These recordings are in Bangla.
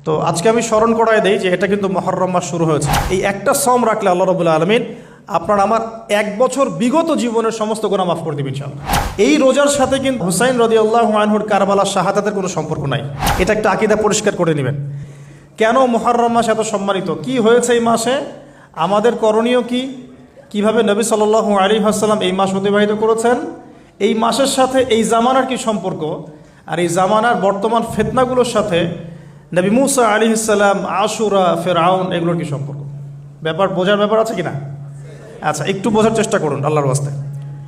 তো আজকে আমি স্মরণ করায় দেই যে এটা কিন্তু মুহররম মাস শুরু হয়েছে। এই একটা সওম রাখলে আল্লাহ রাব্বুল আলামিন আপনার আমার 1 বছর বিগত জীবনের সমস্ত গুনাহ মাফ করে দিবেন ইনশাআল্লাহ। এই রোজার সাথে কিন্তু হুসাইন রাদিয়াল্লাহু আনহুর কারবালার শাহাদাতের কোনো সম্পর্ক নাই। এটা একটা আকীদা পরিষ্কার করে নেবেন। কেন মুহররম মাস এত সম্মানিত, কি হয়েছে এই মাসে, আমাদের করণীয় কি, কিভাবে নবী সাল্লাল্লাহু আলাইহি ওয়াসাল্লাম এই মাস অতিবাহিত করেছেন, এই মাসের সাথে এই জামানার কি সম্পর্ক, আর এই জামানার বর্তমান ফিতনাগুলোর সাথে নবী মুসা আলাইহিস সালাম, আশুরা, ফিরআউন এগুলোর কি সম্পর্ক, বোঝার ব্যাপার আছে কিনা? আচ্ছা, একটু বোঝার চেষ্টা করুন আল্লাহর ওয়াস্তে,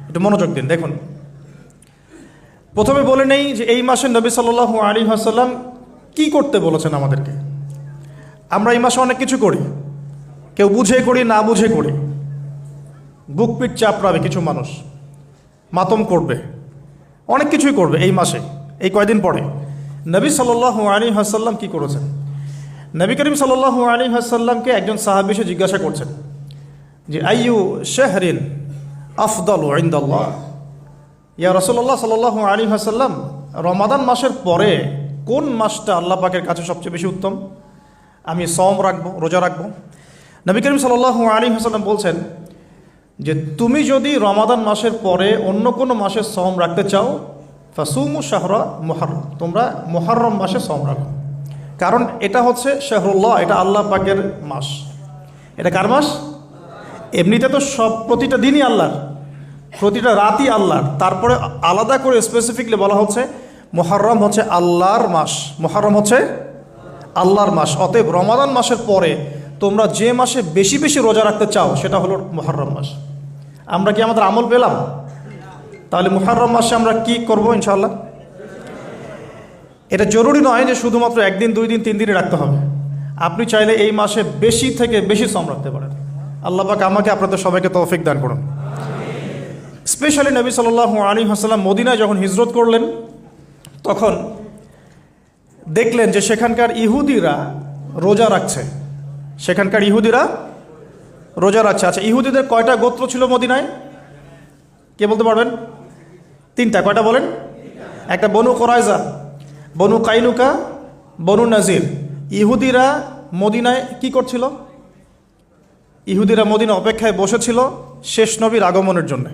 একটু মনোযোগ দিন। দেখুন, প্রথমে বলে নেই যে এই মাসে নবী সাল্লাল্লাহু আলাইহি ওয়াসাল্লাম কি করতে বলেছেন আমাদেরকে। আমরা এই মাসে অনেক কিছু করি, কেউ বুঝে করি, না বুঝে করি। বুক পিট চাপড়াবে কিছু মানুষ, মাতম করবে, অনেক কিছুই করবে এই মাসে, এই কয়দিন পরে। নবী সাল্লাল্লাহু আলাইহি ওয়াসাল্লাম কি করেছেন? নবী করিম সাল্লাল্লাহু আলাইহি ওয়াসাল্লামকে একজন সাহাবী এসে জিজ্ঞাসা করছেন যে আইয়ু শাহরিন আফদালু ইনদাল্লাহ, ইয়া রাসূলুল্লাহ সাল্লাল্লাহু আলাইহি ওয়াসাল্লাম, রমাদান মাসের পরে কোন মাসটা আল্লাহ পাকের কাছে সবচেয়ে বেশি উত্তম? আমি সওম রাখবো, রোজা রাখবো। নবী করিম সাল্লাল্লাহু আলাইহি ওয়াসাল্লাম বলছেন যে তুমি যদি রমাদান মাসের পরে অন্য কোনো মাসে সওম রাখতে চাও, ফাসুমু শাহরা মুহররম, তোমরা মুহররম মাসে সওম রাখো। কারণ এটা হচ্ছে শাহরুল্লাহ, এটা আল্লাহ পাকের মাস। এটা কার মাস? এমনিতে তো সব প্রতিটা দিনই আল্লাহর, প্রতিটা রাতই আল্লাহর, তারপরে আলাদা করে স্পেসিফিকলি বলা হচ্ছে মুহররম হচ্ছে আল্লাহর মাস, মুহররম হচ্ছে আল্লাহর মাস। অতএব রমাদান মাসের পরে তোমরা যে মাসে বেশি বেশি রোজা রাখতে চাও সেটা হলো মুহররম মাস। আমরা কি আমাদের আমল পেলাম? তাহলে মুহররম মাসে আমরা কি করব ইনশাআল্লাহ? এটা জরুরি নয় যে শুধুমাত্র 1 দিন 2 দিন 3 দিনই রাখতে হবে। আপনি চাইলে এই মাসে বেশি থেকে বেশি সওম রাখতে পারেন। আল্লাহ পাক আমাকে আপনাদের সবাইকে তৌফিক দান করুন। স্পেশালি নবী সাল্লাল্লাহু আলাইহি ওয়াসাল্লাম মদিনায় যখন হিজরত করলেন, তখন দেখলেন যে সেখানকার ইহুদিরা রোজা রাখছে, সেখানকার ইহুদিরা রোজা রাখছে। আচ্ছা, ইহুদিদের কয়টা গোত্র ছিল মদিনায়? কে বলতে পারবেন? 3টা। কয়টা বলেন? একটা বনু কুরাইজা, বনু কাইনুকা, বনু নাজির। ইহুদিরা মদিনায় কি করছিল? ইহুদিরা মদিনা অপেক্ষায় বসেছিল শেষ নবীর আগমনের জন্য।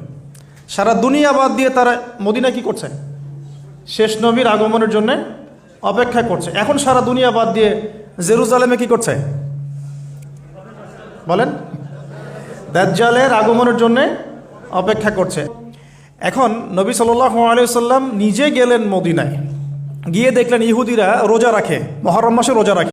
সারা দুনিয়া বাদ দিয়ে তারা মদিনায় কি করছে? শেষ নবীর আগমনের জন্য অপেক্ষা করছে। এখন সারা দুনিয়া বাদ দিয়ে জেরুজালেমে কি করছে বলেন? দাজ্জালের আগমনের জন্য অপেক্ষা করছে। এখন নবী সাল্লাল্লাহু আলাইহি ওয়াসাল্লাম নিজে গেলেন মদিনায়, গিয়ে দেখলেন ইহুদিরা রোজা রাখে, মুহররম মাসে রোজা রাখে।